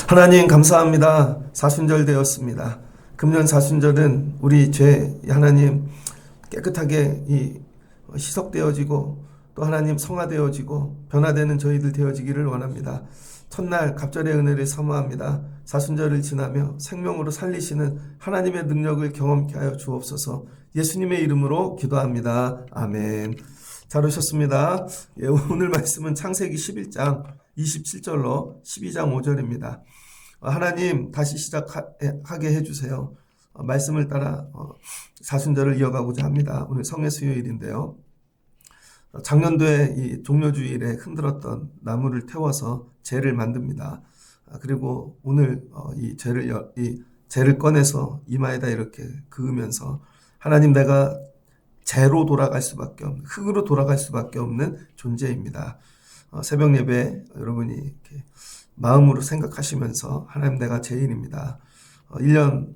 하나님 감사합니다. 사순절 되었습니다. 금년 사순절은 우리 죄 하나님 깨끗하게 희석되어지고 또 하나님 성화되어지고 변화되는 저희들 되어지기를 원합니다. 첫날 갑절의 은혜를 사모합니다. 사순절을 지나며 생명으로 살리시는 하나님의 능력을 경험케 하여 주옵소서. 예수님의 이름으로 기도합니다. 아멘. 잘 오셨습니다. 오늘 말씀은 창세기 11장 27절로 12장 5절입니다. 하나님 다시 시작하게 해주세요. 말씀을 따라 사순절을 이어가고자 합니다. 오늘 성의 수요일인데요. 작년도에 이 종려주일에 흔들었던 나무를 태워서 재를 만듭니다. 그리고 오늘 이 재를 꺼내서 이마에다 이렇게 그으면서 하나님, 내가 재로 돌아갈 수밖에 없는, 흙으로 돌아갈 수밖에 없는 존재입니다. 새벽 예배 여러분이 이렇게 마음으로 생각하시면서 하나님, 내가 죄인입니다. 1년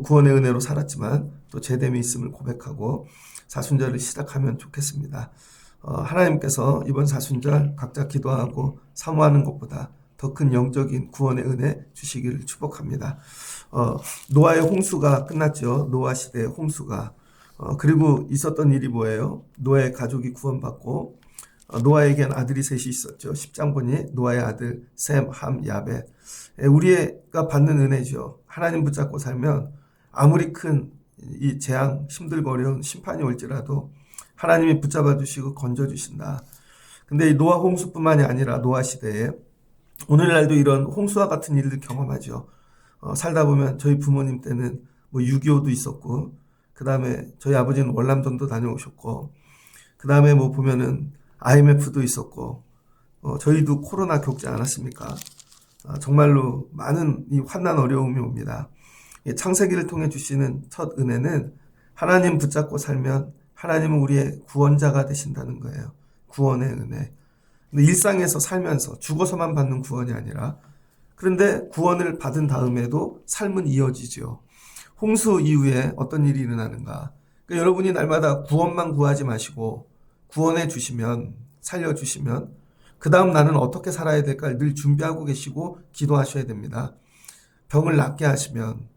구원의 은혜로 살았지만 또 죄됨이 있음을 고백하고 사순절을 시작하면 좋겠습니다. 하나님께서 이번 사순절 각자 기도하고 사모하는 것보다 더 큰 영적인 구원의 은혜 주시기를 축복합니다. 노아의 홍수가 끝났죠. 노아 시대의 홍수가. 그리고 있었던 일이 뭐예요? 노아의 가족이 구원받고 노아에겐 아들이 셋이 있었죠. 10장 보니 노아의 아들 셈, 함, 야벳. 우리가 받는 은혜죠. 하나님 붙잡고 살면 아무리 큰 이 재앙, 힘들고 어려운 심판이 올지라도 하나님이 붙잡아 주시고 건져 주신다. 근데 이 노아 홍수뿐만이 아니라 노아 시대에 오늘날도 이런 홍수와 같은 일들 경험하죠. 살다 보면 저희 부모님 때는 6.25도 있었고, 그 다음에 저희 아버지는 월남전도 다녀오셨고, 그 다음에 보면은 IMF도 있었고, 저희도 코로나 겪지 않았습니까? 정말로 많은 이 환난 어려움이 옵니다. 창세기를 통해 주시는 첫 은혜는 하나님 붙잡고 살면 하나님은 우리의 구원자가 되신다는 거예요. 구원의 은혜. 근데 일상에서 살면서 죽어서만 받는 구원이 아니라, 그런데 구원을 받은 다음에도 삶은 이어지죠. 홍수 이후에 어떤 일이 일어나는가? 그러니까 여러분이 날마다 구원만 구하지 마시고 구원해 주시면, 살려주시면 그 다음 나는 어떻게 살아야 될까 늘 준비하고 계시고 기도하셔야 됩니다. 병을 낫게 하시면,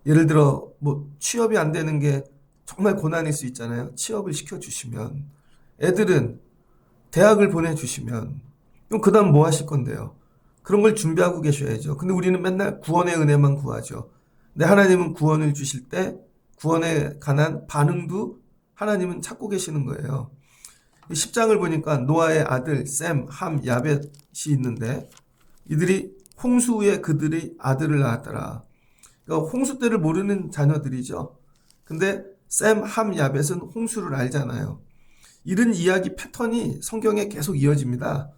예를 들어 취업이 안 되는 게 정말 고난일 수 있잖아요. 취업을 시켜주시면, 애들은 대학을 보내주시면, 그럼 그 다음 뭐 하실 건데요? 그런 걸 준비하고 계셔야죠. 근데 우리는 맨날 구원의 은혜만 구하죠. 근데 하나님은 구원을 주실 때 구원에 관한 반응도 하나님은 찾고 계시는 거예요. 10장을 보니까 노아의 아들 셈, 함, 야벳이 있는데 이들이 홍수 후에 그들이 아들을 낳았더라. 그러니까 홍수 때를 모르는 자녀들이죠. 근데 셈, 함, 야벳은 홍수를 알잖아요. 이런 이야기 패턴이 성경에 계속 이어집니다.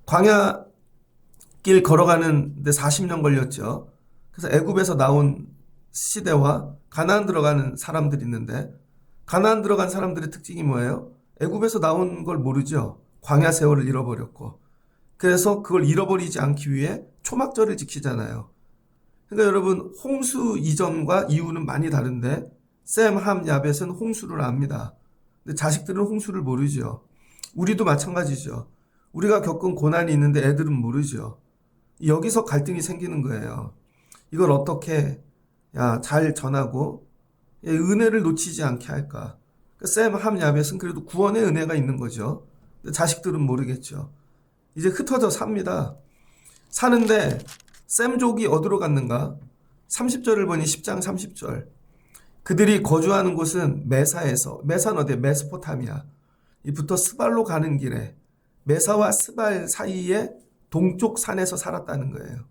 광야길 걸어가는데 40년 걸렸죠. 그래서 애굽에서 나온 시대와 가나안 들어가는 사람들이 있는데, 가나안 들어간 사람들의 특징이 뭐예요? 애굽에서 나온 걸 모르죠. 광야 세월을 잃어버렸고. 그래서 그걸 잃어버리지 않기 위해 초막절을 지키잖아요. 그러니까 여러분, 홍수 이전과 이후는 많이 다른데 셈, 함, 야벳은 홍수를 압니다. 근데 자식들은 홍수를 모르죠. 우리도 마찬가지죠. 우리가 겪은 고난이 있는데 애들은 모르죠. 여기서 갈등이 생기는 거예요. 이걸 어떻게 잘 전하고 은혜를 놓치지 않게 할까? 셈, 함, 야벳은 그래도 구원의 은혜가 있는 거죠. 근데 자식들은 모르겠죠. 이제 흩어져 삽니다. 사는데 셈족이 어디로 갔는가? 30절을 보니 10장 30절. 그들이 거주하는 곳은 메사에서, 메사는 어디에? 메소포타미아. 이부터 스발로 가는 길에 메사와 스발 사이에 동쪽 산에서 살았다는 거예요.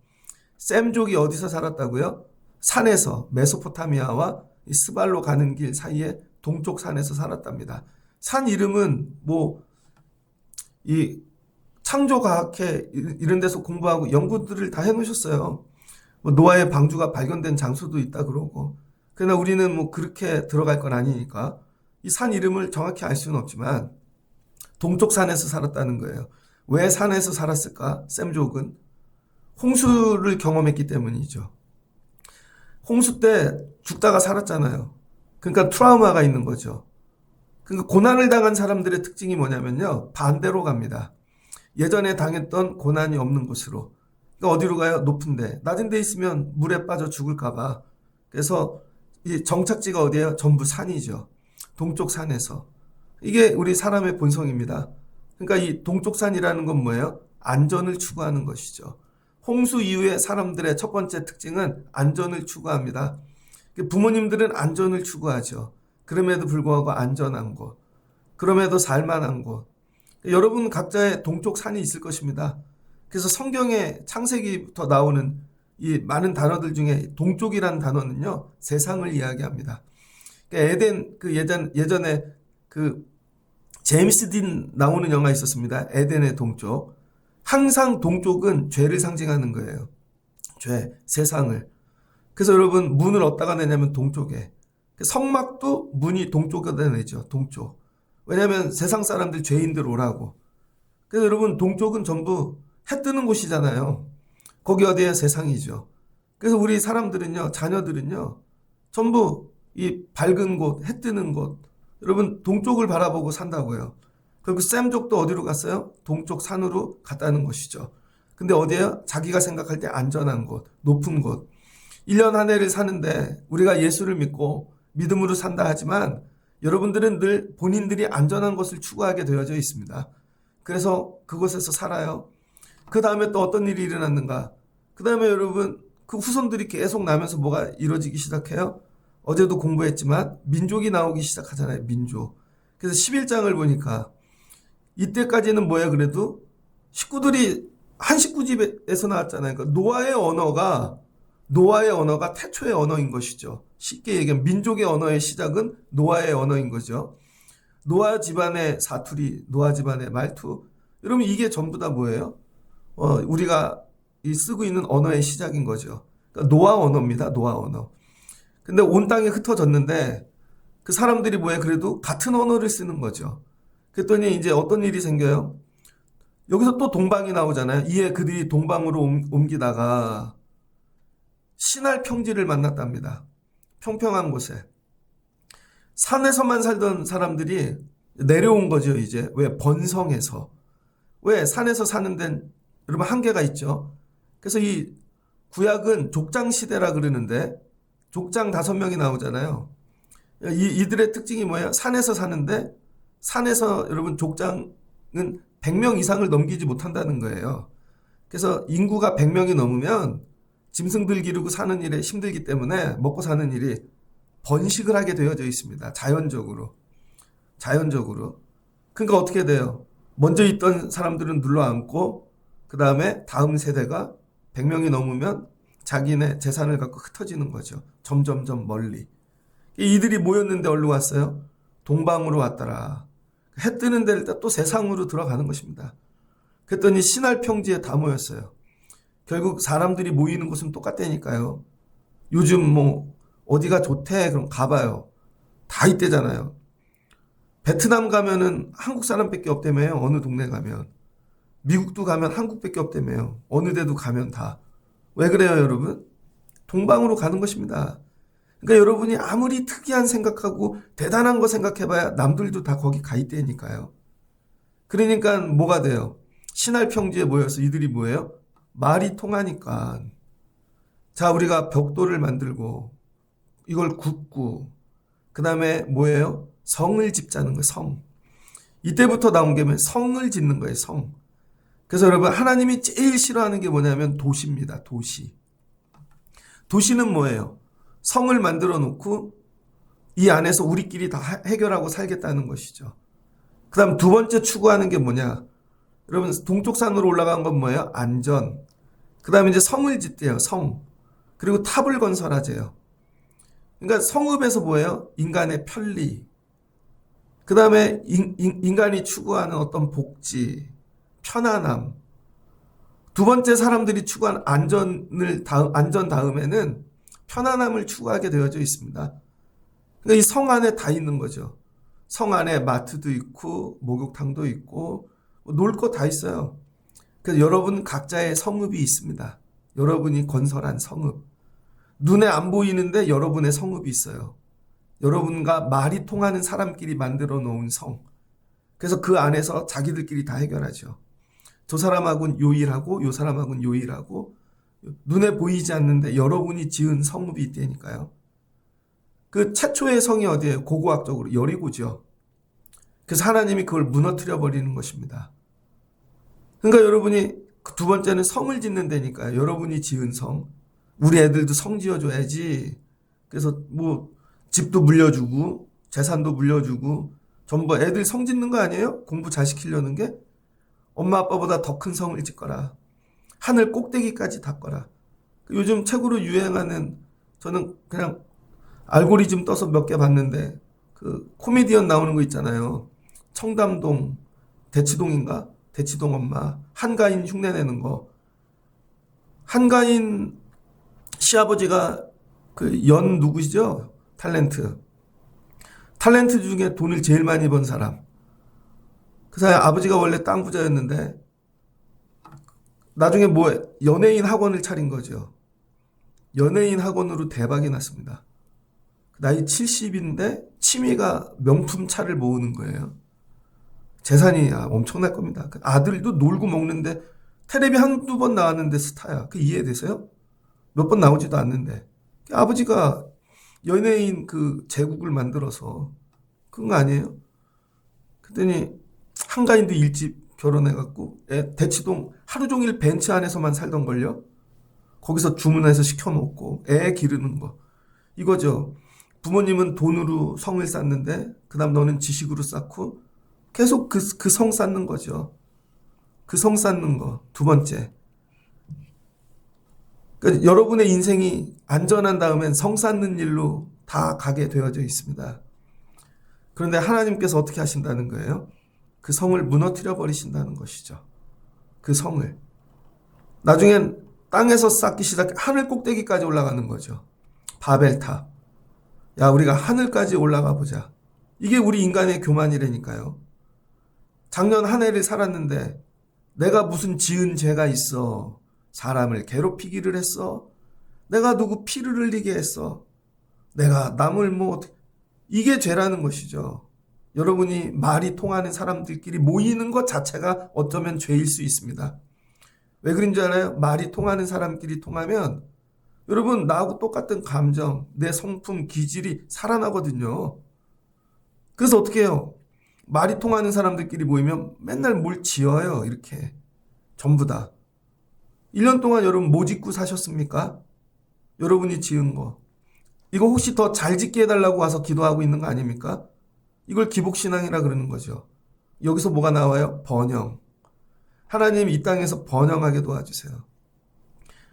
셈족이 어디서 살았다고요? 산에서, 메소포타미아와 이 스발로 가는 길 사이에 동쪽 산에서 살았답니다. 산 이름은 이 창조과학회 이런 데서 공부하고 연구들을 다 해놓으셨어요. 노아의 방주가 발견된 장소도 있다 그러고. 그러나 우리는 그렇게 들어갈 건 아니니까 이 산 이름을 정확히 알 수는 없지만 동쪽 산에서 살았다는 거예요. 왜 산에서 살았을까? 셈족은 홍수를 경험했기 때문이죠. 홍수 때 죽다가 살았잖아요. 그러니까 트라우마가 있는 거죠. 그러니까 고난을 당한 사람들의 특징이 뭐냐면요. 반대로 갑니다. 예전에 당했던 고난이 없는 곳으로. 그러니까 어디로 가요? 높은 데. 낮은 데 있으면 물에 빠져 죽을까 봐. 그래서 이 정착지가 어디예요? 전부 산이죠. 동쪽 산에서. 이게 우리 사람의 본성입니다. 그러니까 이 동쪽 산이라는 건 뭐예요? 안전을 추구하는 것이죠. 홍수 이후에 사람들의 첫 번째 특징은 안전을 추구합니다. 부모님들은 안전을 추구하죠. 그럼에도 불구하고 안전한 곳. 그럼에도 살만한 곳. 여러분 각자의 동쪽 산이 있을 것입니다. 그래서 성경에 창세기부터 나오는 이 많은 단어들 중에 동쪽이라는 단어는요, 세상을 이야기합니다. 에덴, 예전에 그 제임스 딘 나오는 영화 있었습니다. 에덴의 동쪽. 항상 동쪽은 죄를 상징하는 거예요. 죄, 세상을. 그래서 여러분 문을 어디다가 내냐면 동쪽에. 성막도 문이 동쪽에다 내죠. 동쪽. 왜냐하면 세상 사람들 죄인들 오라고. 그래서 여러분 동쪽은 전부 해 뜨는 곳이잖아요. 거기 어디에 세상이죠. 그래서 우리 사람들은요, 자녀들은요, 전부 이 밝은 곳, 해 뜨는 곳, 여러분 동쪽을 바라보고 산다고요. 그리고 샘족도 어디로 갔어요? 동쪽 산으로 갔다는 것이죠. 근데 어디에요? 자기가 생각할 때 안전한 곳, 높은 곳. 1년 한 해를 사는데 우리가 예수를 믿고 믿음으로 산다 하지만 여러분들은 늘 본인들이 안전한 것을 추구하게 되어져 있습니다. 그래서 그곳에서 살아요. 그 다음에 또 어떤 일이 일어났는가? 그 다음에 여러분 그 후손들이 계속 나면서 뭐가 이루어지기 시작해요? 어제도 공부했지만 민족이 나오기 시작하잖아요. 민족. 그래서 11장을 보니까 이때까지는 뭐야 그래도 식구들이 한 식구집에서 나왔잖아요. 그러니까 노아의 언어가 태초의 언어인 것이죠. 쉽게 얘기하면 민족의 언어의 시작은 노아의 언어인 거죠. 노아 집안의 사투리, 노아 집안의 말투. 여러분 이게 전부 다 뭐예요? 우리가 쓰고 있는 언어의 시작인 거죠. 그러니까 노아 언어입니다. 노아 언어. 근데 온 땅에 흩어졌는데 그 사람들이 뭐예요? 그래도 같은 언어를 쓰는 거죠. 그랬더니 이제 어떤 일이 생겨요? 여기서 또 동방이 나오잖아요. 이에 그들이 동방으로 옮기다가 신할 평지를 만났답니다. 평평한 곳에. 산에서만 살던 사람들이 내려온 거죠, 이제. 왜? 번성해서. 왜? 산에서 사는 데는 여러분 한계가 있죠. 그래서 이 구약은 족장 시대라 그러는데 족장 5명이 나오잖아요. 이들의 특징이 뭐예요? 산에서 사는데 산에서 여러분 족장은 100명 이상을 넘기지 못한다는 거예요. 그래서 인구가 100명이 넘으면 짐승들 기르고 사는 일에 힘들기 때문에 먹고 사는 일이 번식을 하게 되어져 있습니다. 자연적으로. 그러니까 어떻게 돼요? 먼저 있던 사람들은 눌러앉고 그 다음에 다음 세대가 100명이 넘으면 자기네 재산을 갖고 흩어지는 거죠. 점점점 멀리. 이들이 모였는데 어디로 왔어요? 동방으로 왔더라. 해 뜨는 데를 또 세상으로 들어가는 것입니다. 그랬더니 신할 평지에 다 모였어요. 결국 사람들이 모이는 곳은 똑같다니까요. 요즘 뭐 어디가 좋대 그럼 가봐요. 다 있대잖아요. 베트남 가면은 한국 사람밖에 없다며요. 어느 동네 가면. 미국도 가면 한국밖에 없다며요. 어느 데도 가면 다. 왜 그래요 여러분? 동방으로 가는 것입니다. 그러니까 여러분이 아무리 특이한 생각하고 대단한 거 생각해봐야 남들도 다 거기 가 있다니까요. 그러니까 뭐가 돼요? 신할 평지에 모여서 이들이 뭐예요? 말이 통하니까. 자, 우리가 벽돌을 만들고 이걸 굽고 그 다음에 뭐예요? 성을 짓자는 거예요. 성. 이때부터 나온 게 성을 짓는 거예요. 성. 그래서 여러분 하나님이 제일 싫어하는 게 뭐냐면 도시입니다. 도시. 도시는 뭐예요? 성을 만들어 놓고 이 안에서 우리끼리 다 해결하고 살겠다는 것이죠. 그 다음 두 번째 추구하는 게 뭐냐? 여러분 동쪽 산으로 올라간 건 뭐예요? 안전. 그 다음에 이제 성을 짓대요. 성. 그리고 탑을 건설하재요. 그러니까 성읍에서 뭐예요? 인간의 편리. 그 다음에 인간이 추구하는 어떤 복지, 편안함. 두 번째 사람들이 추구한 안전 다음에는 편안함을 추구하게 되어져 있습니다. 그러니까 이 성 안에 다 있는 거죠. 성 안에 마트도 있고 목욕탕도 있고 놀 거 다 있어요. 그래서 여러분 각자의 성읍이 있습니다. 여러분이 건설한 성읍. 눈에 안 보이는데 여러분의 성읍이 있어요. 여러분과 말이 통하는 사람끼리 만들어 놓은 성. 그래서 그 안에서 자기들끼리 다 해결하죠. 저 사람하고는 요 일하고 요 사람하고는 요 일하고 눈에 보이지 않는데 여러분이 지은 성읍이 있다니까요. 그 최초의 성이 어디예요? 고고학적으로 여리고죠. 그래서 하나님이 그걸 무너뜨려 버리는 것입니다. 그러니까 여러분이 두 번째는 성을 짓는 데니까요. 여러분이 지은 성. 우리 애들도 성 지어줘야지. 그래서 뭐 집도 물려주고 재산도 물려주고 전부 애들 성 짓는 거 아니에요? 공부 잘 시키려는 게? 엄마 아빠보다 더 큰 성을 짓거라. 하늘 꼭대기까지 닿거라. 요즘 최고로 유행하는, 저는 그냥 알고리즘 떠서 몇 개 봤는데 그 코미디언 나오는 거 있잖아요. 청담동 대치동인가? 대치동 엄마 한가인 흉내내는 거. 한가인 시아버지가 그 연 누구시죠? 탤런트 중에 돈을 제일 많이 번 사람. 그 사람 아버지가 원래 땅 부자였는데 나중에 뭐 연예인 학원을 차린 거죠. 연예인 학원으로 대박이 났습니다. 나이 70인데 취미가 명품 차를 모으는 거예요. 재산이 엄청날 겁니다. 아들도 놀고 먹는데 텔레비 한두 번 나왔는데 스타야. 그 이해되세요? 몇 번 나오지도 않는데. 아버지가 연예인 그 제국을 만들어서 그런 거 아니에요? 그랬더니 한가인도 일찍 결혼해갖고 대치동 하루 종일 벤츠 안에서만 살던 걸요. 거기서 주문해서 시켜먹고 애 기르는 거. 이거죠. 부모님은 돈으로 성을 쌓는데 그 다음 너는 지식으로 쌓고 계속 그 성 쌓는 거죠. 그 성 쌓는 거. 두 번째. 그러니까 여러분의 인생이 안전한 다음엔 성 쌓는 일로 다 가게 되어져 있습니다. 그런데 하나님께서 어떻게 하신다는 거예요? 그 성을 무너뜨려 버리신다는 것이죠. 그 성을. 나중엔 땅에서 쌓기 시작해 하늘 꼭대기까지 올라가는 거죠. 바벨탑. 야, 우리가 하늘까지 올라가 보자. 이게 우리 인간의 교만이라니까요. 작년 한 해를 살았는데 내가 무슨 지은 죄가 있어. 사람을 괴롭히기를 했어. 내가 누구 피를 흘리게 했어. 내가 남을 뭐 이게 죄라는 것이죠. 여러분이 말이 통하는 사람들끼리 모이는 것 자체가 어쩌면 죄일 수 있습니다. 왜 그런 줄 알아요? 말이 통하는 사람끼리 통하면 여러분 나하고 똑같은 감정, 내 성품, 기질이 살아나거든요. 그래서 어떻게 해요? 말이 통하는 사람들끼리 모이면 맨날 뭘 지어요. 이렇게. 전부 다. 1년 동안 여러분 뭐 짓고 사셨습니까? 여러분이 지은 거. 이거 혹시 더 잘 짓게 해달라고 와서 기도하고 있는 거 아닙니까? 이걸 기복신앙이라 그러는 거죠. 여기서 뭐가 나와요? 번영. 하나님 이 땅에서 번영하게 도와주세요.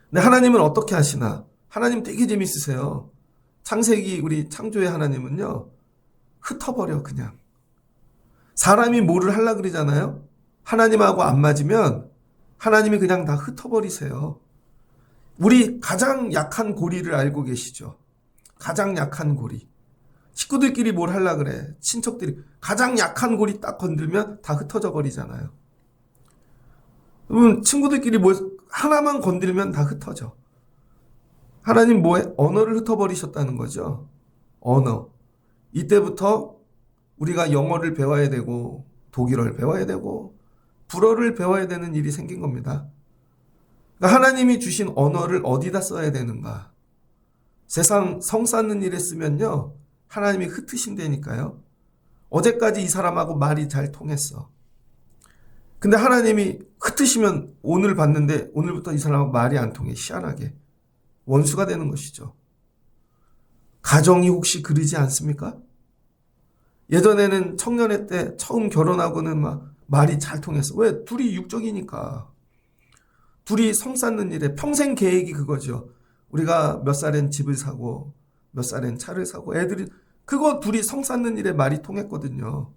근데 하나님은 어떻게 하시나? 하나님 되게 재밌으세요. 창세기 우리 창조의 하나님은요. 흩어버려 그냥. 사람이 뭐를 하려고 그러잖아요. 하나님하고 안 맞으면 하나님이 그냥 다 흩어버리세요. 우리 가장 약한 고리를 알고 계시죠? 가장 약한 고리. 식구들끼리 뭘 하려고 그래. 친척들이 가장 약한 고리 딱 건들면 다 흩어져 버리잖아요. 그러면 친구들끼리 뭘 하나만 건들면 다 흩어져. 하나님 뭐해? 언어를 흩어버리셨다는 거죠. 언어. 이때부터 우리가 영어를 배워야 되고 독일어를 배워야 되고 불어를 배워야 되는 일이 생긴 겁니다. 그러니까 하나님이 주신 언어를 어디다 써야 되는가? 세상 성 쌓는 일에 쓰면요. 하나님이 흩으신다니까요. 어제까지 이 사람하고 말이 잘 통했어. 근데 하나님이 흩으시면 오늘 봤는데 오늘부터 이 사람하고 말이 안 통해. 희한하게. 원수가 되는 것이죠. 가정이 혹시 그러지 않습니까? 예전에는 청년회 때 처음 결혼하고는 막 말이 잘 통했어. 왜? 둘이 육적이니까. 둘이 성 쌓는 일에 평생 계획이 그거죠. 우리가 몇 살엔 집을 사고 몇 살엔 차를 사고 애들이 그거 둘이 성 쌓는 일에 말이 통했거든요.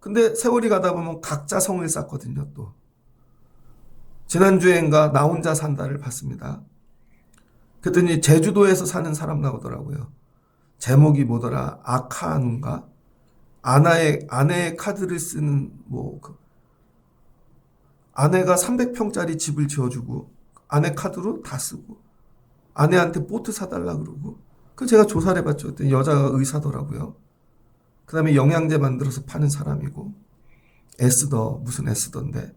근데 세월이 가다 보면 각자 성을 쌓거든요. 또 지난주엔가 나 혼자 산다를 봤습니다. 그랬더니 제주도에서 사는 사람 나오더라고요. 제목이 뭐더라? 아카누인가? 아내의 카드를 쓰는 아내가 300평짜리 집을 지어주고 아내 카드로 다 쓰고 아내한테 보트 사달라 그러고 그 제가 조사를 해봤죠. 그때 여자가 의사더라고요. 그 다음에 영양제 만들어서 파는 사람이고, 무슨 에스더인데.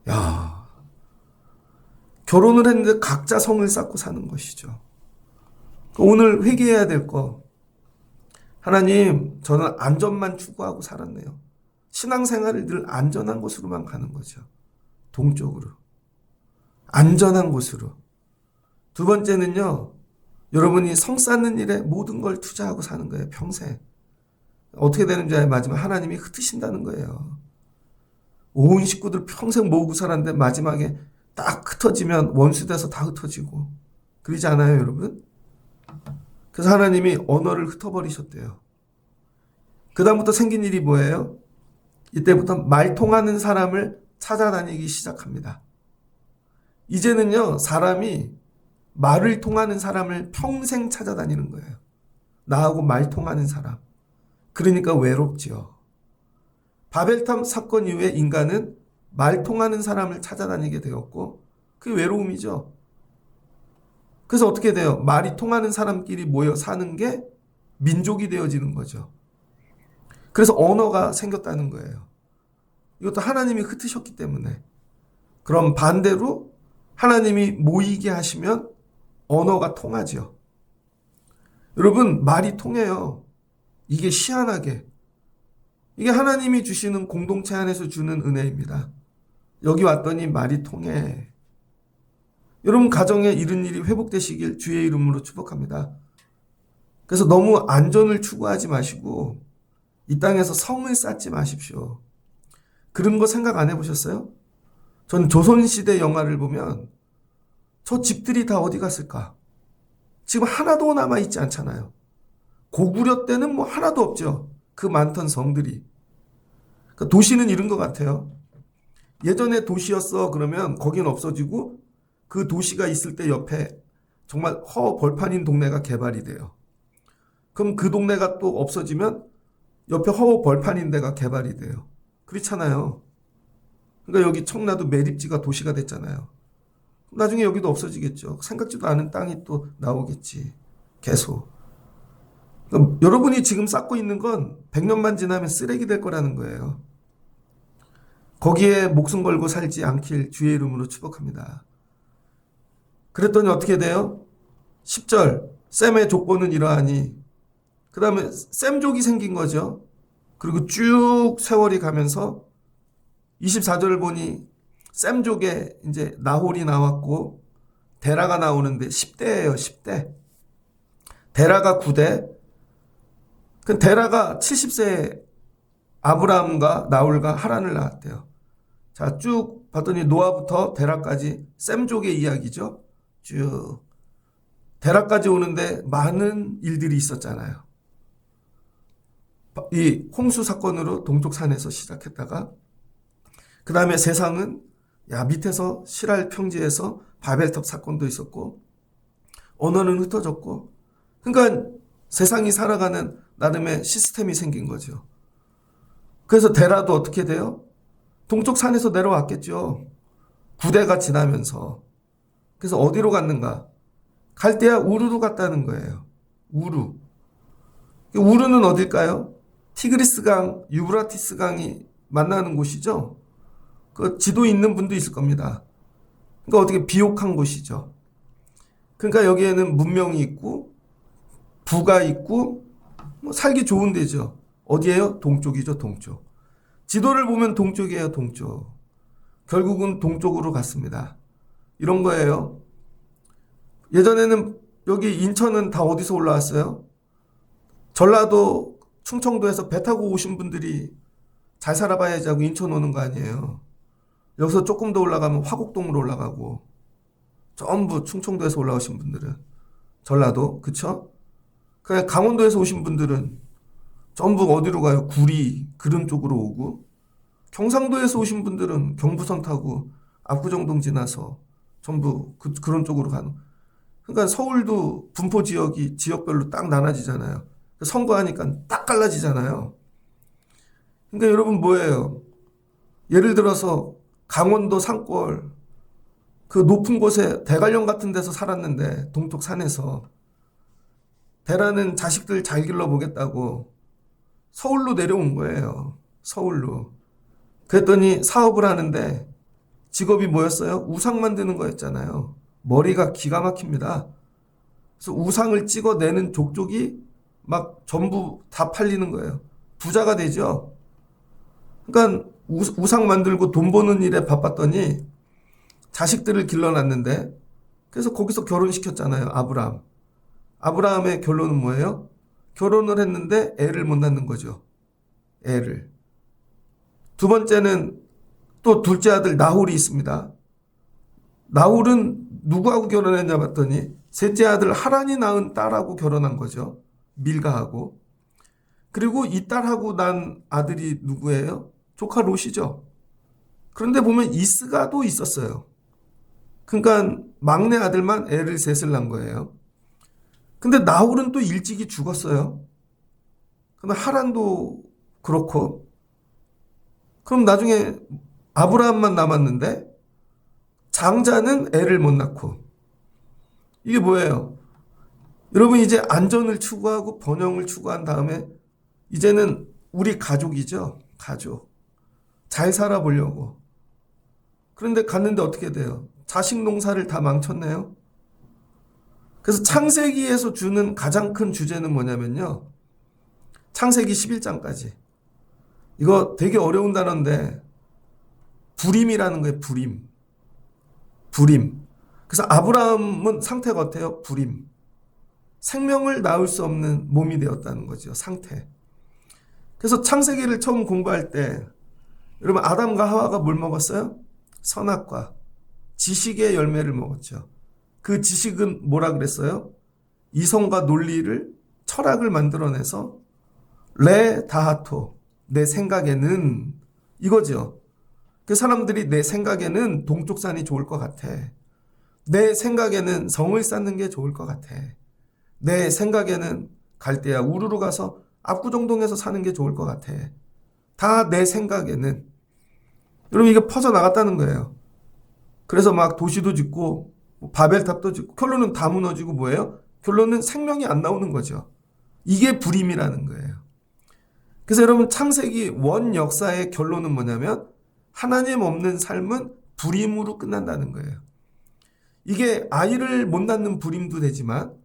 야, 결혼을 했는데 각자 성을 쌓고 사는 것이죠. 오늘 회개해야 될 거. 하나님, 저는 안전만 추구하고 살았네요. 신앙생활을 늘 안전한 곳으로만 가는 거죠. 동쪽으로. 안전한 곳으로. 두 번째는요, 여러분이 성 쌓는 일에 모든 걸 투자하고 사는 거예요. 평생. 어떻게 되는지 마지막 하나님이 흩으신다는 거예요. 온 식구들 평생 모으고 살았는데 마지막에 딱 흩어지면 원수돼서 다 흩어지고. 그러지 않아요, 여러분? 그래서 하나님이 언어를 흩어버리셨대요. 그 다음부터 생긴 일이 뭐예요? 이때부터 말 통하는 사람을 찾아다니기 시작합니다. 이제는요, 사람이 말을 통하는 사람을 평생 찾아다니는 거예요. 나하고 말 통하는 사람. 그러니까 외롭죠. 바벨탑 사건 이후에 인간은 말 통하는 사람을 찾아다니게 되었고, 그게 외로움이죠. 그래서 어떻게 돼요? 말이 통하는 사람끼리 모여 사는 게 민족이 되어지는 거죠. 그래서 언어가 생겼다는 거예요. 이것도 하나님이 흩으셨기 때문에. 그럼 반대로 하나님이 모이게 하시면 언어가 통하죠. 여러분, 말이 통해요. 이게 희한하게. 이게 하나님이 주시는 공동체 안에서 주는 은혜입니다. 여기 왔더니 말이 통해. 여러분 가정에 이런 일이 회복되시길 주의 이름으로 축복합니다. 그래서 너무 안전을 추구하지 마시고 이 땅에서 성을 쌓지 마십시오. 그런 거 생각 안 해보셨어요? 전 조선시대 영화를 보면 저 집들이 다 어디 갔을까? 지금 하나도 남아있지 않잖아요. 고구려 때는 뭐 하나도 없죠. 그 많던 성들이. 그러니까 도시는 이런 것 같아요. 예전에 도시였어 그러면 거긴 없어지고 그 도시가 있을 때 옆에 정말 허벌판인 동네가 개발이 돼요. 그럼 그 동네가 또 없어지면 옆에 허벌판인 데가 개발이 돼요. 그렇잖아요. 그러니까 여기 청라도 매립지가 도시가 됐잖아요. 나중에 여기도 없어지겠죠. 생각지도 않은 땅이 또 나오겠지. 계속. 그러니까 여러분이 지금 쌓고 있는 건 100년만 지나면 쓰레기 될 거라는 거예요. 거기에 목숨 걸고 살지 않길 주의 이름으로 축복합니다. 그랬더니 어떻게 돼요? 10절 셈의 족보는 이러하니 그 다음에 셈족이 생긴 거죠. 그리고 쭉 세월이 가면서 24절을 보니 셈족에 이제 나홀이 나왔고 데라가 나오는데 10대예요. 10대. 데라가 9대. 그 데라가 70세에 아브라함과 나홀과 하란을 낳았대요. 자, 쭉 봤더니 노아부터 데라까지 셈족의 이야기죠. 쭉 데라까지 오는데 많은 일들이 있었잖아요. 이 홍수 사건으로 동쪽 산에서 시작했다가 그 다음에 세상은 밑에서 시랄 평지에서 바벨탑 사건도 있었고 언어는 흩어졌고 그러니까 세상이 살아가는 나름의 시스템이 생긴 거죠. 그래서 데라도 어떻게 돼요? 동쪽 산에서 내려왔겠죠. 구대가 지나면서. 그래서 어디로 갔는가? 갈대아 우르로 갔다는 거예요. 우르. 우르는 어딜까요? 티그리스강, 유브라티스강이 만나는 곳이죠. 그 지도 있는 분도 있을 겁니다. 그러니까 어떻게 비옥한 곳이죠. 그러니까 여기에는 문명이 있고 부가 있고 뭐 살기 좋은 데죠. 어디예요? 동쪽이죠. 동쪽. 지도를 보면 동쪽이에요. 동쪽. 결국은 동쪽으로 갔습니다. 이런 거예요. 예전에는 여기 인천은 다 어디서 올라왔어요? 전라도, 충청도에서 배 타고 오신 분들이 잘 살아봐야지 하고 인천 오는 거 아니에요. 여기서 조금 더 올라가면 화곡동으로 올라가고 전부 충청도에서 올라오신 분들은 전라도, 그쵸? 그냥 강원도에서 오신 분들은 전부 어디로 가요? 구리, 그런 쪽으로 오고 경상도에서 오신 분들은 경부선 타고 압구정동 지나서 전부 그런 쪽으로 가는. 그러니까 서울도 분포 지역이 지역별로 딱 나눠지잖아요. 선거하니까 딱 갈라지잖아요. 그러니까 여러분 뭐예요? 예를 들어서 강원도 산골 그 높은 곳에 대관령 같은 데서 살았는데 동쪽 산에서 데라는 자식들 잘 길러보겠다고 서울로 내려온 거예요. 서울로. 그랬더니 사업을 하는데 직업이 뭐였어요? 우상 만드는 거였잖아요. 머리가 기가 막힙니다. 그래서 우상을 찍어내는 족족이 막 전부 다 팔리는 거예요. 부자가 되죠. 그러니까 우상 만들고 돈 버는 일에 바빴더니 자식들을 길러놨는데, 그래서 거기서 결혼시켰잖아요. 아브라함의 결론은 뭐예요? 결혼을 했는데 애를 못 낳는 거죠. 애를. 두 번째는 또 둘째 아들 나홀이 있습니다. 나홀은 누구하고 결혼했냐 봤더니 셋째 아들 하란이 낳은 딸하고 결혼한 거죠. 밀가하고. 그리고 이 딸하고 난 아들이 누구예요? 조카 롯이죠. 그런데 보면 이스가도 있었어요. 그러니까 막내 아들만 애를 셋을 낳은 거예요. 근데 나홀은 또 일찍이 죽었어요. 그럼 하란도 그렇고, 그럼 나중에 아브라함만 남았는데 장자는 애를 못 낳고. 이게 뭐예요? 여러분, 이제 안전을 추구하고 번영을 추구한 다음에 이제는 우리 가족이죠. 가족. 잘 살아보려고. 그런데 갔는데 어떻게 돼요? 자식 농사를 다 망쳤네요. 그래서 창세기에서 주는 가장 큰 주제는 뭐냐면요. 창세기 11장까지. 이거 되게 어려운 단어인데 불임이라는 거예요. 불임. 불임. 그래서 아브라함은 상태가 어때요? 불임. 생명을 낳을 수 없는 몸이 되었다는 거죠. 상태. 그래서 창세기를 처음 공부할 때 여러분, 아담과 하와가 뭘 먹었어요? 선악과 지식의 열매를 먹었죠. 그 지식은 뭐라 그랬어요? 이성과 논리를, 철학을 만들어내서 레 다하토, 내 생각에는, 이거죠. 그 사람들이 내 생각에는 동쪽산이 좋을 것 같아. 내 생각에는 성을 쌓는 게 좋을 것 같아. 내 생각에는 갈대야 우르르 가서 압구정동에서 사는 게 좋을 것 같아. 다 내 생각에는. 여러분, 이게 퍼져나갔다는 거예요. 그래서 막 도시도 짓고 바벨탑도 짓고 결론은 다 무너지고 뭐예요? 결론은 생명이 안 나오는 거죠. 이게 불임이라는 거예요. 그래서 여러분, 창세기 원 역사의 결론은 뭐냐면 하나님 없는 삶은 불임으로 끝난다는 거예요. 이게 아이를 못 낳는 불임도 되지만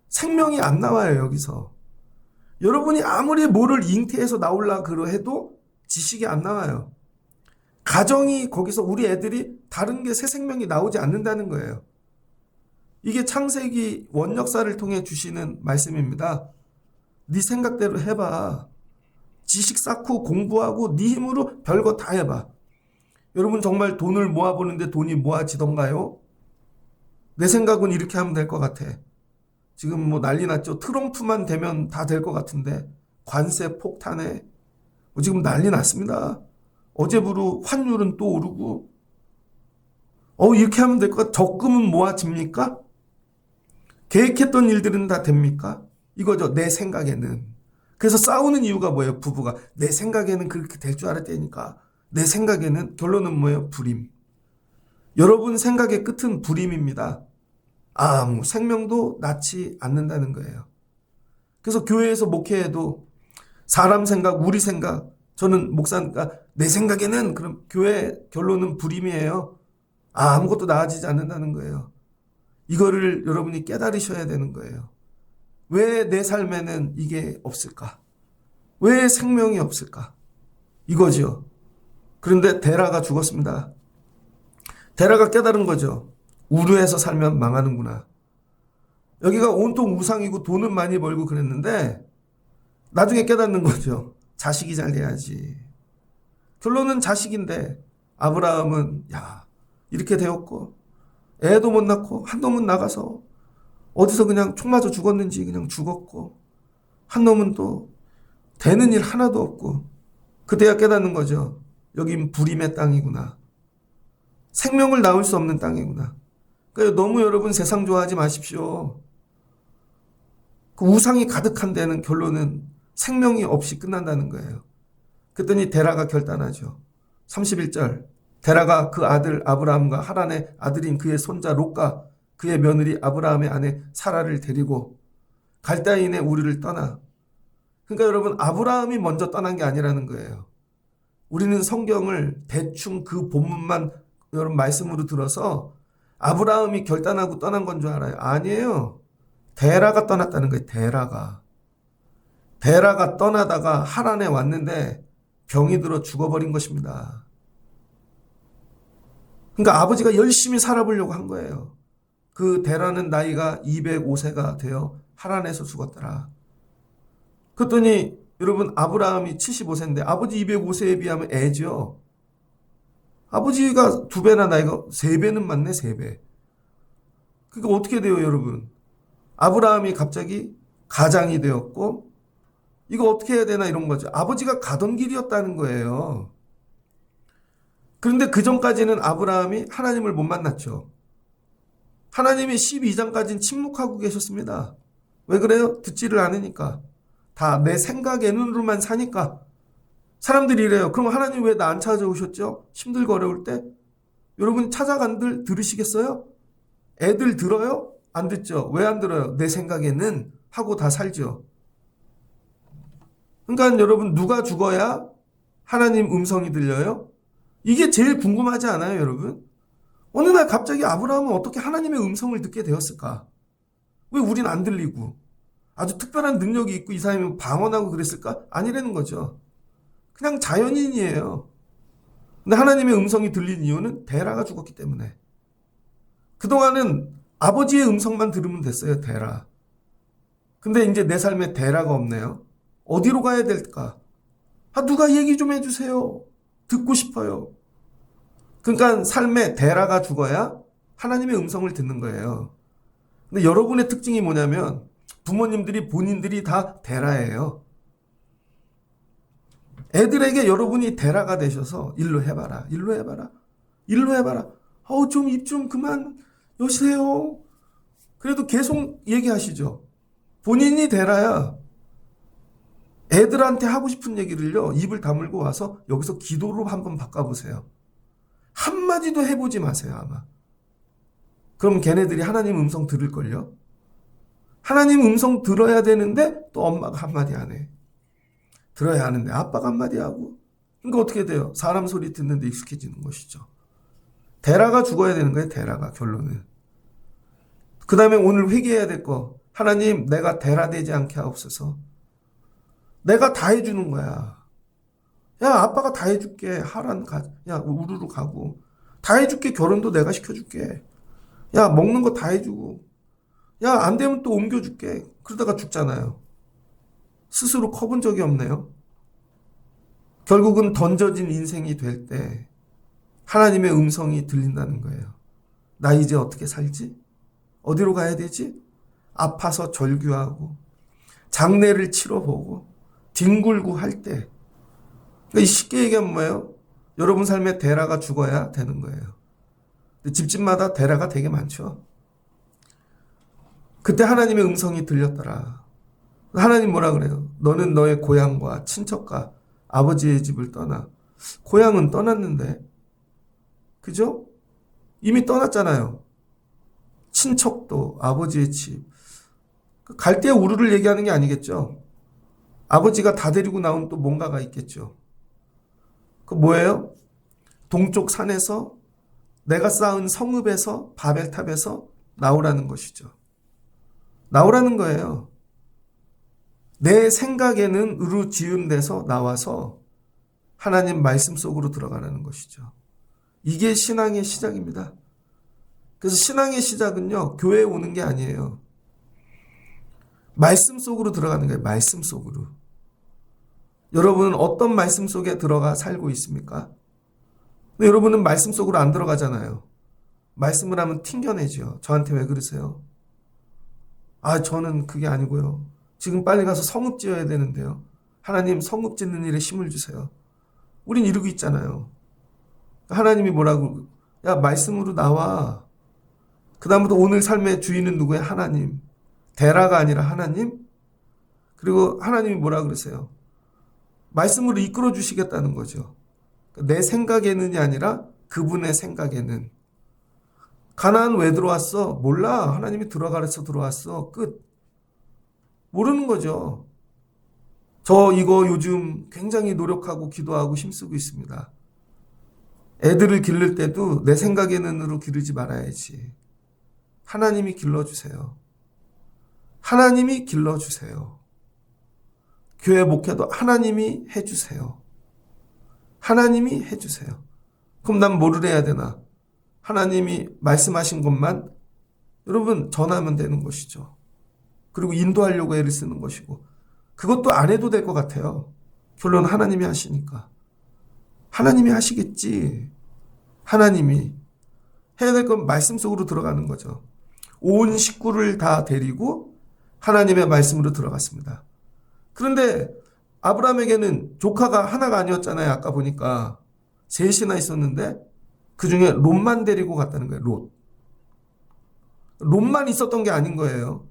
생명이 안 나와요. 여기서 여러분이 아무리 뭐를 잉태해서 나올라 그러 해도 지식이 안 나와요. 가정이 거기서 우리 애들이 다른 게 새 생명이 나오지 않는다는 거예요. 이게 창세기 원 역사를 통해 주시는 말씀입니다. 네 생각대로 해봐. 지식 쌓고 공부하고 네 힘으로 별거 다 해봐. 여러분, 정말 돈을 모아보는데 돈이 모아지던가요? 내 생각은 이렇게 하면 될 것 같아. 지금 뭐 난리 났죠. 트럼프만 되면 다 될 것 같은데 관세 폭탄에 지금 난리 났습니다. 어제부로 환율은 또 오르고 이렇게 하면 될 것 같아. 적금은 모아집니까? 계획했던 일들은 다 됩니까? 이거죠. 내 생각에는. 그래서 싸우는 이유가 뭐예요? 부부가 내 생각에는 그렇게 될 줄 알았다니까. 내 생각에는. 결론은 뭐예요? 불임. 여러분 생각의 끝은 불임입니다. 아무 생명도 낳지 않는다는 거예요. 그래서 교회에서 목회해도 사람 생각, 우리 생각, 저는 목사니까 내 생각에는, 그럼 교회 결론은 불임이에요. 아무것도 나아지지 않는다는 거예요. 이거를 여러분이 깨달으셔야 되는 거예요. 왜 내 삶에는 이게 없을까? 왜 생명이 없을까? 이거죠. 그런데 데라가 죽었습니다. 데라가 깨달은 거죠. 우르에서 살면 망하는구나. 여기가 온통 우상이고 돈은 많이 벌고 그랬는데 나중에 깨닫는 거죠. 자식이 잘 돼야지. 결론은 자식인데 아브라함은 이렇게 되었고 애도 못 낳고 한 놈은 나가서 어디서 그냥 총 맞아 죽었는지 그냥 죽었고 한 놈은 또 되는 일 하나도 없고 그때야 깨닫는 거죠. 여긴 불임의 땅이구나. 생명을 낳을 수 없는 땅이구나. 그러니까 너무 여러분 세상 좋아하지 마십시오. 그 우상이 가득한 데는 결론은 생명이 없이 끝난다는 거예요. 그랬더니 데라가 결단하죠. 31절. 데라가 그 아들 아브라함과 하란의 아들인 그의 손자 롯과 그의 며느리 아브라함의 아내 사라를 데리고 갈대아인의 우리를 떠나. 그러니까 여러분, 아브라함이 먼저 떠난 게 아니라는 거예요. 우리는 성경을 대충 그 본문만 여러분 말씀으로 들어서 아브라함이 결단하고 떠난 건 줄 알아요. 아니에요. 데라가 떠났다는 거예요. 데라가 떠나다가 하란에 왔는데 병이 들어 죽어버린 것입니다. 그러니까 아버지가 열심히 살아보려고 한 거예요. 그 데라는 나이가 205세가 되어 하란에서 죽었더라. 그랬더니 여러분, 아브라함이 75세인데 아버지 205세에 비하면 애죠. 아버지가 2배나 나이가 3배는 많네. 3배. 그러니까 어떻게 돼요 여러분? 아브라함이 갑자기 가장이 되었고, 이거 어떻게 해야 되나 이런 거죠. 아버지가 가던 길이었다는 거예요. 그런데 그 전까지는 아브라함이 하나님을 못 만났죠. 하나님이 12장까지는 침묵하고 계셨습니다. 왜 그래요? 듣지를 않으니까. 다 내 생각에는로만 사니까. 사람들이 이래요. 그럼 하나님 왜 나 안 찾아오셨죠? 힘들고 어려울 때? 여러분 찾아간들 들으시겠어요? 애들 들어요? 안 듣죠. 왜 안 들어요? 내 생각에는 하고 다 살죠. 그러니까 여러분, 누가 죽어야 하나님 음성이 들려요? 이게 제일 궁금하지 않아요 여러분? 어느 날 갑자기 아브라함은 어떻게 하나님의 음성을 듣게 되었을까? 왜 우린 안 들리고? 아주 특별한 능력이 있고 이 사람이 방언하고 그랬을까? 아니라는 거죠. 그냥 자연인이에요. 근데 하나님의 음성이 들린 이유는 데라가 죽었기 때문에. 그동안은 아버지의 음성만 들으면 됐어요. 데라. 근데 이제 내 삶에 데라가 없네요. 어디로 가야 될까? 누가 얘기 좀 해주세요. 듣고 싶어요. 그러니까 삶에 데라가 죽어야 하나님의 음성을 듣는 거예요. 근데 여러분의 특징이 뭐냐면 부모님들이 본인들이 다 데라예요. 애들에게 여러분이 데라가 되셔서 일로 해봐라. 일로 해봐라. 일로 해봐라. 좀 입 좀 그만 여세요. 그래도 계속 얘기하시죠. 본인이 데라야. 애들한테 하고 싶은 얘기를요, 입을 다물고 와서 여기서 기도로 한번 바꿔보세요. 한마디도 해보지 마세요, 아마. 그럼 걔네들이 하나님 음성 들을걸요? 하나님 음성 들어야 되는데 또 엄마가 한마디 안 해. 들어야 하는데 아빠가 한마디 하고. 그러니까 어떻게 돼요? 사람 소리 듣는데 익숙해지는 것이죠. 데라가 죽어야 되는 거예요, 데라가, 결론은. 그 다음에 오늘 회개해야 될 거. 하나님, 내가 데라 되지 않게 하옵소서. 내가 다 해주는 거야. 야, 아빠가 다 해줄게. 하란 가. 야, 우르르 가고. 다 해줄게. 결혼도 내가 시켜줄게. 야, 먹는 거 다 해주고. 야, 안 되면 또 옮겨줄게. 그러다가 죽잖아요. 스스로 커본 적이 없네요. 결국은 던져진 인생이 될 때 하나님의 음성이 들린다는 거예요. 나 이제 어떻게 살지? 어디로 가야 되지? 아파서 절규하고 장례를 치러보고 뒹굴고 할 때, 그러니까 쉽게 얘기하면 뭐예요? 여러분 삶에 데라가 죽어야 되는 거예요. 집집마다 데라가 되게 많죠. 그때 하나님의 음성이 들렸더라. 하나님 뭐라 그래요? 너는 너의 고향과 친척과 아버지의 집을 떠나. 고향은 떠났는데, 그죠? 이미 떠났잖아요. 친척도 아버지의 집. 갈 때 우르를 얘기하는 게 아니겠죠. 아버지가 다 데리고 나온 또 뭔가가 있겠죠. 그 뭐예요? 동쪽 산에서 내가 쌓은 성읍에서 바벨탑에서 나오라는 것이죠. 나오라는 거예요. 내 생각에는 으로 지음돼서 나와서 하나님 말씀 속으로 들어가라는 것이죠. 이게 신앙의 시작입니다. 그래서 신앙의 시작은요, 교회에 오는 게 아니에요. 말씀 속으로 들어가는 거예요. 말씀 속으로. 여러분은 어떤 말씀 속에 들어가 살고 있습니까? 근데 여러분은 말씀 속으로 안 들어가잖아요. 말씀을 하면 튕겨내죠. 저한테 왜 그러세요? 저는 그게 아니고요. 지금 빨리 가서 성읍 지어야 되는데요. 하나님, 성읍 짓는 일에 힘을 주세요. 우린 이러고 있잖아요. 하나님이 뭐라고? 야, 말씀으로 나와. 그 다음부터 오늘 삶의 주인은 누구야? 하나님. 데라가 아니라 하나님. 그리고 하나님이 뭐라 그러세요? 말씀으로 이끌어 주시겠다는 거죠. 내 생각에는이 아니라 그분의 생각에는. 가나안 왜 들어왔어? 몰라. 하나님이 들어가래서 들어왔어. 끝. 모르는 거죠. 저 이거 요즘 굉장히 노력하고 기도하고 힘쓰고 있습니다. 애들을 기를 때도 내 생각의 눈으로 기르지 말아야지. 하나님이 길러주세요. 하나님이 길러주세요. 교회 목회도 하나님이 해주세요. 하나님이 해주세요. 그럼 난 뭐를 해야 되나? 하나님이 말씀하신 것만 여러분 전하면 되는 것이죠. 그리고 인도하려고 애를 쓰는 것이고 그것도 안 해도 될 것 같아요. 결론 하나님이 하시니까. 하나님이 하시겠지. 하나님이 해야 될 건 말씀 속으로 들어가는 거죠. 온 식구를 다 데리고 하나님의 말씀으로 들어갔습니다. 그런데 아브라함에게는 조카가 하나가 아니었잖아요. 아까 보니까 셋이나 있었는데 그중에 롯만 데리고 갔다는 거예요. 롯만 있었던 게 아닌 거예요.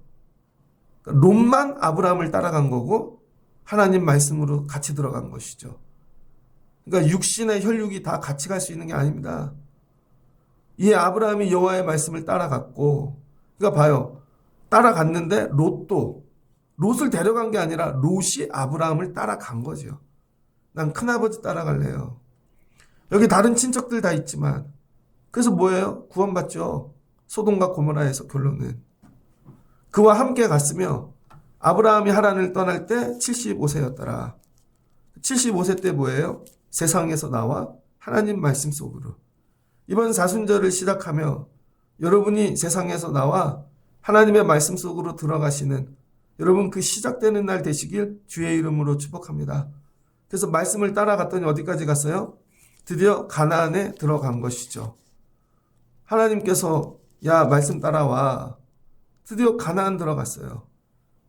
롯만 아브라함을 따라간 거고 하나님 말씀으로 같이 들어간 것이죠. 그러니까 육신의 혈육이 다 같이 갈 수 있는 게 아닙니다. 이 아브라함이 여호와의 말씀을 따라갔고 그러니까 봐요. 따라갔는데 롯을 데려간 게 아니라 롯이 아브라함을 따라간 거죠. 난 큰아버지 따라갈래요. 여기 다른 친척들 다 있지만 그래서 뭐예요? 구원받죠. 소돔과 고모라에서 결론은. 그와 함께 갔으며 아브라함이 하란을 떠날 때 75세였더라. 75세 때 뭐예요? 세상에서 나와 하나님 말씀 속으로. 이번 사순절을 시작하며 여러분이 세상에서 나와 하나님의 말씀 속으로 들어가시는 여러분 그 시작되는 날 되시길 주의 이름으로 축복합니다. 그래서 말씀을 따라갔더니 어디까지 갔어요? 드디어 가나안에 들어간 것이죠. 하나님께서 야 말씀 따라와. 드디어 가나안 들어갔어요.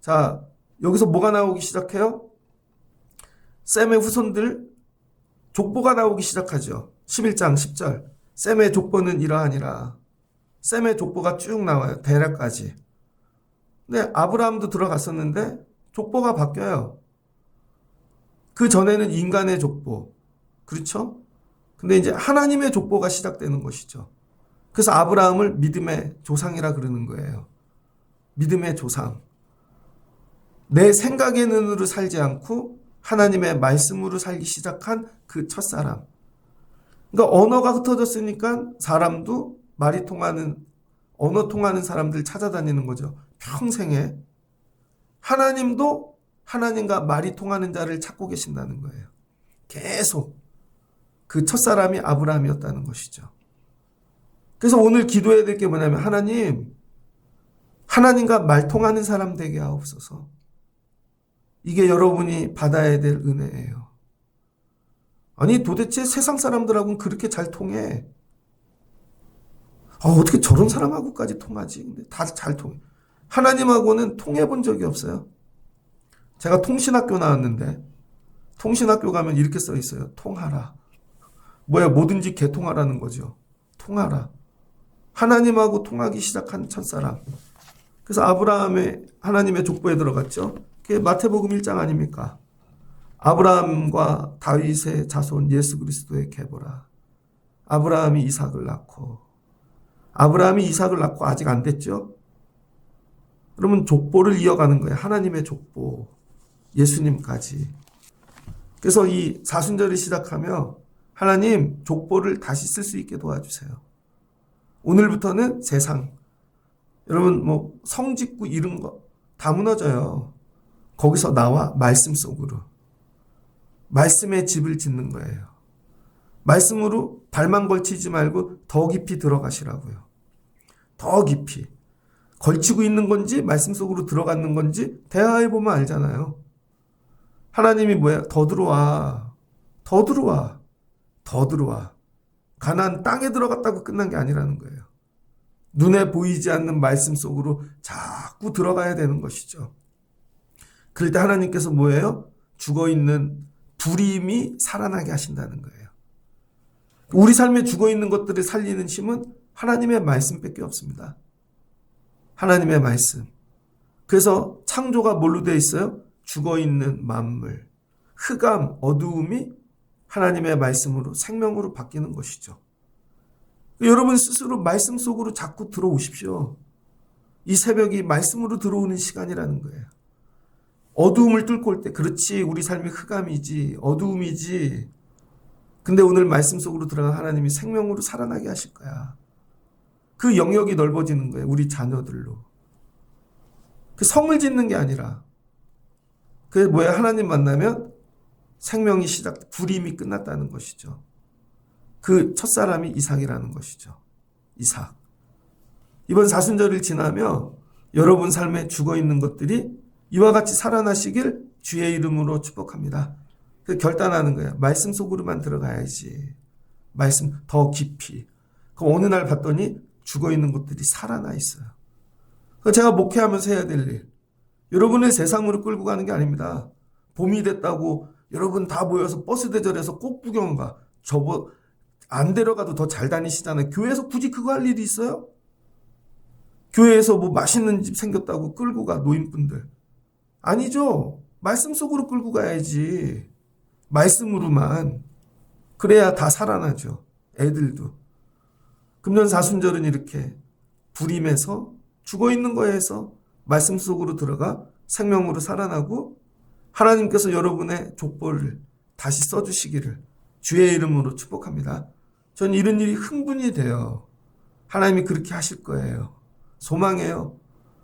자 여기서 뭐가 나오기 시작해요? 셈의 후손들 족보가 나오기 시작하죠. 11장 10절 셈의 족보는 이러하니라. 셈의 족보가 쭉 나와요. 대략까지. 근데 아브라함도 들어갔었는데 족보가 바뀌어요. 그 전에는 인간의 족보. 그렇죠? 근데 이제 하나님의 족보가 시작되는 것이죠. 그래서 아브라함을 믿음의 조상이라 그러는 거예요. 믿음의 조상. 내 생각의 눈으로 살지 않고 하나님의 말씀으로 살기 시작한 그 첫사람. 그러니까 언어가 흩어졌으니까 사람도 말이 통하는 언어 통하는 사람들 찾아다니는 거죠. 평생에. 하나님도 하나님과 말이 통하는 자를 찾고 계신다는 거예요. 계속. 그 첫사람이 아브라함이었다는 것이죠. 그래서 오늘 기도해야 될 게 뭐냐면 하나님과 말 통하는 사람 되게 하옵소서. 이게 여러분이 받아야 될 은혜예요. 아니 도대체 세상 사람들하고는 그렇게 잘 통해. 어떻게 저런 사람하고까지 통하지? 근데 다 잘 통해. 하나님하고는 통해 본 적이 없어요. 제가 통신학교 나왔는데 통신학교 가면 이렇게 써 있어요. 통하라. 뭐야 뭐든지 개통하라는 거죠. 통하라. 하나님하고 통하기 시작한 첫사람. 그래서 아브라함의 하나님의 족보에 들어갔죠. 그게 마태복음 1장 아닙니까? 아브라함과 다윗의 자손 예수 그리스도의 계보라. 아브라함이 이삭을 낳고 아직 안 됐죠? 그러면 족보를 이어가는 거예요. 하나님의 족보. 예수님까지. 그래서 이 사순절을 시작하며 하나님 족보를 다시 쓸 수 있게 도와주세요. 오늘부터는 세상. 여러분 뭐 성짓고 이런 거 다 무너져요. 거기서 나와 말씀 속으로. 말씀의 집을 짓는 거예요. 말씀으로 발만 걸치지 말고 더 깊이 들어가시라고요. 더 깊이. 걸치고 있는 건지 말씀 속으로 들어가는 건지 대화해보면 알잖아요. 하나님이 뭐야? 더 들어와. 더 들어와. 더 들어와. 가나안 땅에 들어갔다고 끝난 게 아니라는 거예요. 눈에 보이지 않는 말씀 속으로 자꾸 들어가야 되는 것이죠. 그럴 때 하나님께서 뭐예요? 죽어있는 불임이 살아나게 하신다는 거예요. 우리 삶에 죽어있는 것들을 살리는 힘은 하나님의 말씀밖에 없습니다. 하나님의 말씀. 그래서 창조가 뭘로 되어 있어요? 죽어있는 만물, 흑암, 어두움이 하나님의 말씀으로 생명으로 바뀌는 것이죠. 여러분 스스로 말씀 속으로 자꾸 들어오십시오. 이 새벽이 말씀으로 들어오는 시간이라는 거예요. 어두움을 뚫고 올 때, 그렇지, 우리 삶이 흑암이지, 어두움이지. 근데 오늘 말씀 속으로 들어간 하나님이 생명으로 살아나게 하실 거야. 그 영역이 넓어지는 거예요. 우리 자녀들로. 그 성을 짓는 게 아니라. 그게 뭐야? 하나님 만나면 생명이 불임이 끝났다는 것이죠. 그 첫사람이 이삭이라는 것이죠. 이삭. 이번 사순절을 지나며 여러분 삶에 죽어있는 것들이 이와 같이 살아나시길 주의 이름으로 축복합니다. 결단하는 거예요. 말씀 속으로만 들어가야지. 말씀 더 깊이. 그럼 어느 날 봤더니 죽어있는 것들이 살아나 있어요. 제가 목회하면서 해야 될 일. 여러분을 세상으로 끌고 가는 게 아닙니다. 봄이 됐다고 여러분 다 모여서 버스 대절해서 꽃 구경 가. 안 데려가도 더 잘 다니시잖아요. 교회에서 굳이 그거 할 일이 있어요? 교회에서 뭐 맛있는 집 생겼다고 끌고 가, 노인분들. 아니죠. 말씀 속으로 끌고 가야지. 말씀으로만. 그래야 다 살아나죠. 애들도. 금년 사순절은 이렇게 불임에서 죽어있는 거에서 말씀 속으로 들어가 생명으로 살아나고 하나님께서 여러분의 족보를 다시 써주시기를 주의 이름으로 축복합니다. 전 이런 일이 흥분이 돼요. 하나님이 그렇게 하실 거예요. 소망해요.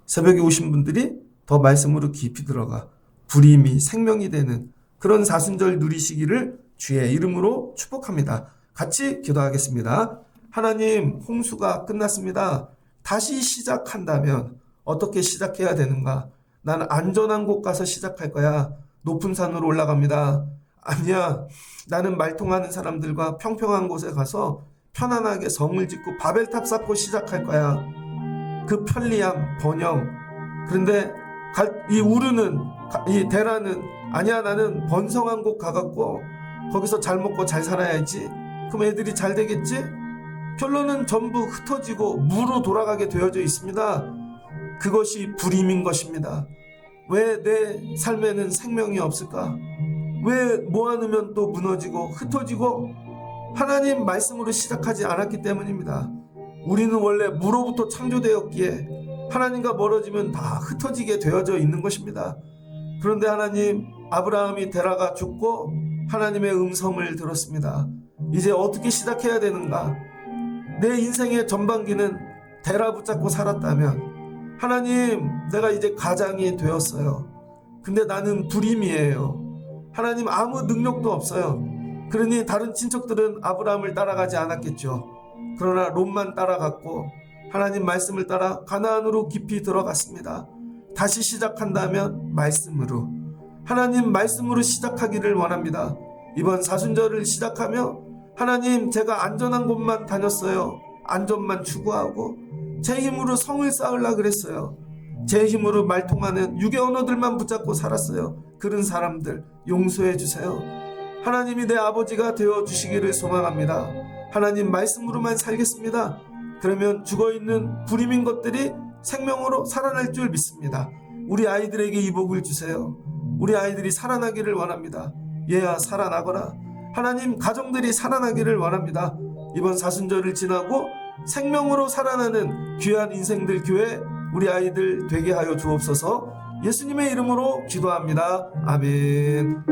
새벽에 오신 분들이 더 말씀으로 깊이 들어가 불임이 생명이 되는 그런 사순절 누리시기를 주의 이름으로 축복합니다. 같이 기도하겠습니다. 하나님, 홍수가 끝났습니다. 다시 시작한다면 어떻게 시작해야 되는가? 나는 안전한 곳 가서 시작할 거야. 높은 산으로 올라갑니다. 아니야, 나는 말통하는 사람들과 평평한 곳에 가서 편안하게 성을 짓고 바벨탑 쌓고 시작할 거야. 그 편리함, 번영. 그런데 이 우르는, 이 데라는 아니야, 나는 번성한 곳 가갖고 거기서 잘 먹고 잘 살아야지. 그럼 애들이 잘 되겠지? 결론은 전부 흩어지고 무로 돌아가게 되어져 있습니다. 그것이 불임인 것입니다. 왜 내 삶에는 생명이 없을까? 왜 모아놓으면 또 무너지고 흩어지고? 하나님 말씀으로 시작하지 않았기 때문입니다. 우리는 원래 무로부터 창조되었기에 하나님과 멀어지면 다 흩어지게 되어져 있는 것입니다. 그런데 하나님, 아브라함이 데라가 죽고 하나님의 음성을 들었습니다. 이제 어떻게 시작해야 되는가? 내 인생의 전반기는 데라 붙잡고 살았다면 하나님, 내가 이제 가장이 되었어요. 근데 나는 불임이에요. 하나님, 아무 능력도 없어요. 그러니 다른 친척들은 아브라함을 따라가지 않았겠죠. 그러나 롯만 따라갔고 하나님 말씀을 따라 가나안으로 깊이 들어갔습니다. 다시 시작한다면 말씀으로, 하나님 말씀으로 시작하기를 원합니다. 이번 사순절을 시작하며 하나님, 제가 안전한 곳만 다녔어요. 안전만 추구하고 제 힘으로 성을 쌓으려고 그랬어요. 제 힘으로 말통하는 육의 언어들만 붙잡고 살았어요. 그런 사람들 용서해 주세요. 하나님이 내 아버지가 되어주시기를 소망합니다. 하나님 말씀으로만 살겠습니다. 그러면 죽어있는 불임인 것들이 생명으로 살아날 줄 믿습니다. 우리 아이들에게 이 복을 주세요. 우리 아이들이 살아나기를 원합니다. 얘야, 살아나거라. 하나님, 가정들이 살아나기를 원합니다. 이번 사순절을 지나고 생명으로 살아나는 귀한 인생들 교회 우리 아이들 되게 하여 주옵소서. 예수님의 이름으로 기도합니다. 아멘.